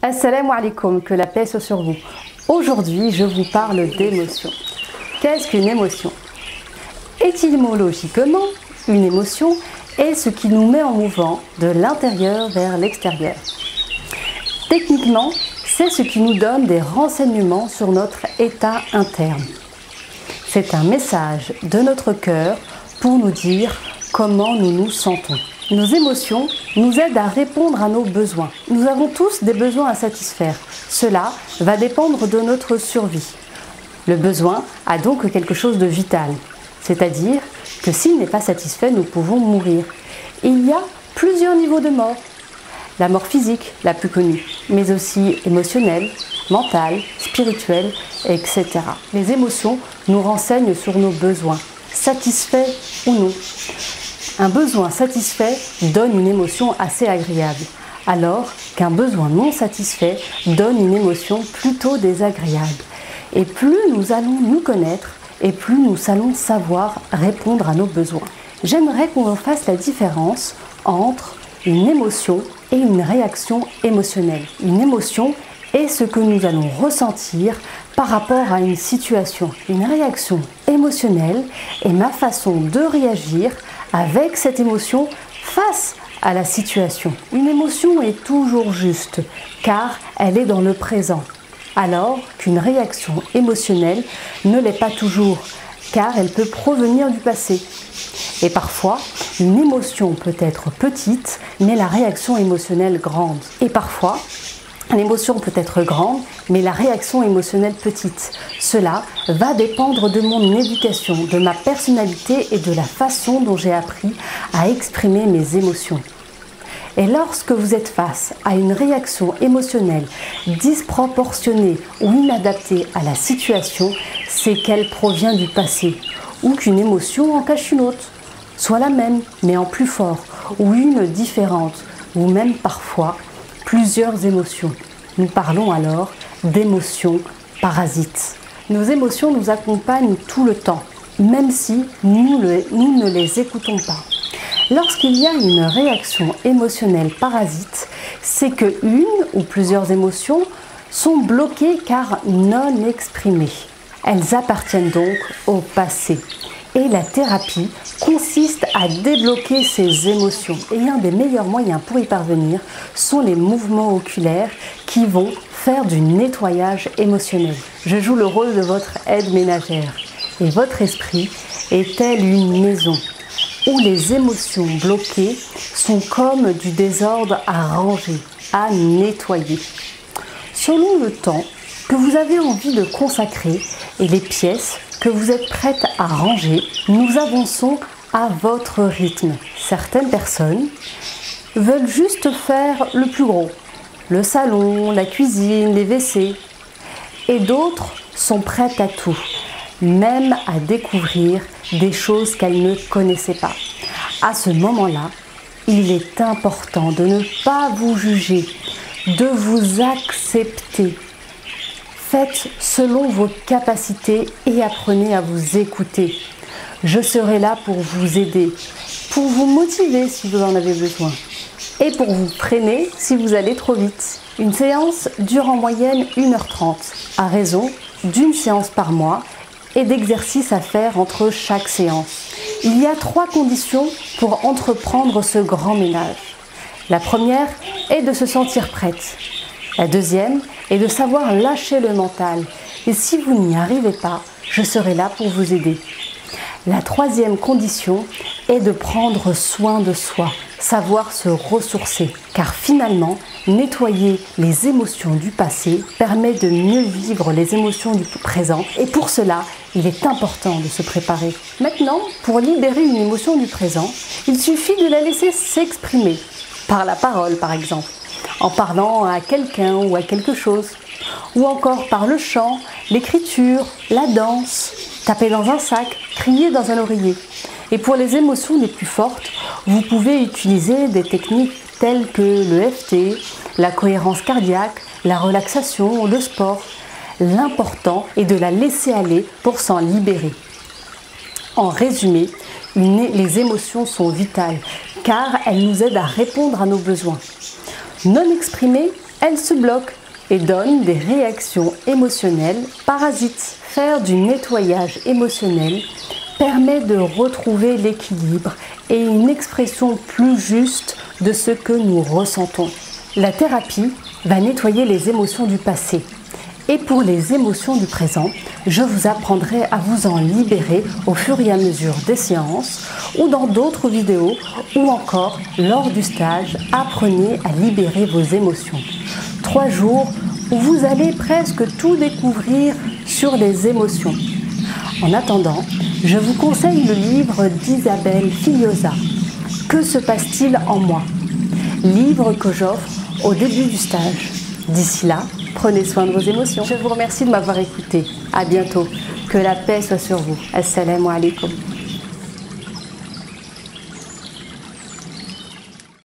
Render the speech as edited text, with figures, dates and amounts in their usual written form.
Assalamu alaikum, que la paix soit sur vous. Aujourd'hui, je vous parle d'émotion. Qu'est-ce qu'une émotion? Étymologiquement, une émotion est ce qui nous met en mouvement de l'intérieur vers l'extérieur. Techniquement, c'est ce qui nous donne des renseignements sur notre état interne. C'est un message de notre cœur pour nous dire comment nous nous sentons. Nos émotions nous aident à répondre à nos besoins. Nous avons tous des besoins à satisfaire. Cela va dépendre de notre survie. Le besoin a donc quelque chose de vital, c'est-à-dire que s'il n'est pas satisfait, nous pouvons mourir. Il y a plusieurs niveaux de mort. La mort physique, la plus connue, mais aussi émotionnelle, mentale, spirituelle, etc. Les émotions nous renseignent sur nos besoins, satisfaits ou non. Un besoin satisfait donne une émotion assez agréable, alors qu'un besoin non satisfait donne une émotion plutôt désagréable. Et plus nous allons nous connaître, et plus nous allons savoir répondre à nos besoins. J'aimerais qu'on fasse la différence entre une émotion et une réaction émotionnelle. Une émotion est ce que nous allons ressentir par rapport à une situation. Une réaction émotionnelle est ma façon de réagir avec cette émotion face à la situation. Une émotion est toujours juste car elle est dans le présent, alors qu'une réaction émotionnelle ne l'est pas toujours car elle peut provenir du passé. Et parfois, une émotion peut être petite, mais la réaction émotionnelle grande. Et parfois, l'émotion peut être grande, mais la réaction émotionnelle petite. Cela va dépendre de mon éducation, de ma personnalité et de la façon dont j'ai appris à exprimer mes émotions. Et lorsque vous êtes face à une réaction émotionnelle disproportionnée ou inadaptée à la situation, c'est qu'elle provient du passé ou qu'une émotion en cache une autre, soit la même mais en plus fort ou une différente ou même parfois plusieurs émotions. Nous parlons alors d'émotions parasites. Nos émotions nous accompagnent tout le temps, même si nous ne les écoutons pas. Lorsqu'il y a une réaction émotionnelle parasite, c'est que une ou plusieurs émotions sont bloquées car non exprimées. Elles appartiennent donc au passé. Et la thérapie consiste à débloquer ces émotions. Et un des meilleurs moyens pour y parvenir sont les mouvements oculaires qui vont faire du nettoyage émotionnel. Je joue le rôle de votre aide ménagère. Et votre esprit est tel une maison où les émotions bloquées sont comme du désordre à ranger, à nettoyer. Selon le temps que vous avez envie de consacrer et les pièces que vous êtes prête à ranger, nous avançons à votre rythme. Certaines personnes veulent juste faire le plus gros, le salon, la cuisine, les WC, et d'autres sont prêtes à tout, même à découvrir des choses qu'elles ne connaissaient pas. À ce moment-là, il est important de ne pas vous juger, de vous accepter. Faites selon vos capacités et apprenez à vous écouter. Je serai là pour vous aider, pour vous motiver si vous en avez besoin et pour vous freiner si vous allez trop vite. Une séance dure en moyenne 1h30, à raison d'une séance par mois et d'exercices à faire entre chaque séance. Il y a 3 conditions pour entreprendre ce grand ménage. La première est de se sentir prête. La deuxième est de savoir lâcher le mental. Et si vous n'y arrivez pas, je serai là pour vous aider. La troisième condition est de prendre soin de soi, savoir se ressourcer. Car finalement, nettoyer les émotions du passé permet de mieux vivre les émotions du présent. Et pour cela, il est important de se préparer. Maintenant, pour libérer une émotion du présent, il suffit de la laisser s'exprimer. Par la parole, par exemple. En parlant à quelqu'un ou à quelque chose, ou encore par le chant, l'écriture, la danse, taper dans un sac, crier dans un oreiller. Et pour les émotions les plus fortes, vous pouvez utiliser des techniques telles que le EFT, la cohérence cardiaque, la relaxation, le sport. L'important est de la laisser aller pour s'en libérer. En résumé, les émotions sont vitales car elles nous aident à répondre à nos besoins. Non exprimées elles se bloquent et donnent des réactions émotionnelles parasites. Faire du nettoyage émotionnel permet de retrouver l'équilibre et une expression plus juste de ce que nous ressentons. La thérapie va nettoyer les émotions du passé. Et pour les émotions du présent, je vous apprendrai à vous en libérer au fur et à mesure des séances ou dans d'autres vidéos ou encore lors du stage Apprenez à libérer vos émotions. 3 jours où vous allez presque tout découvrir sur les émotions. En attendant, je vous conseille le livre d'Isabelle Filiosa, « Que se passe-t-il en moi ?» livre que j'offre au début du stage. D'ici là, prenez soin de vos émotions. Je vous remercie de m'avoir écouté. À bientôt. Que la paix soit sur vous. Assalamu alaikum.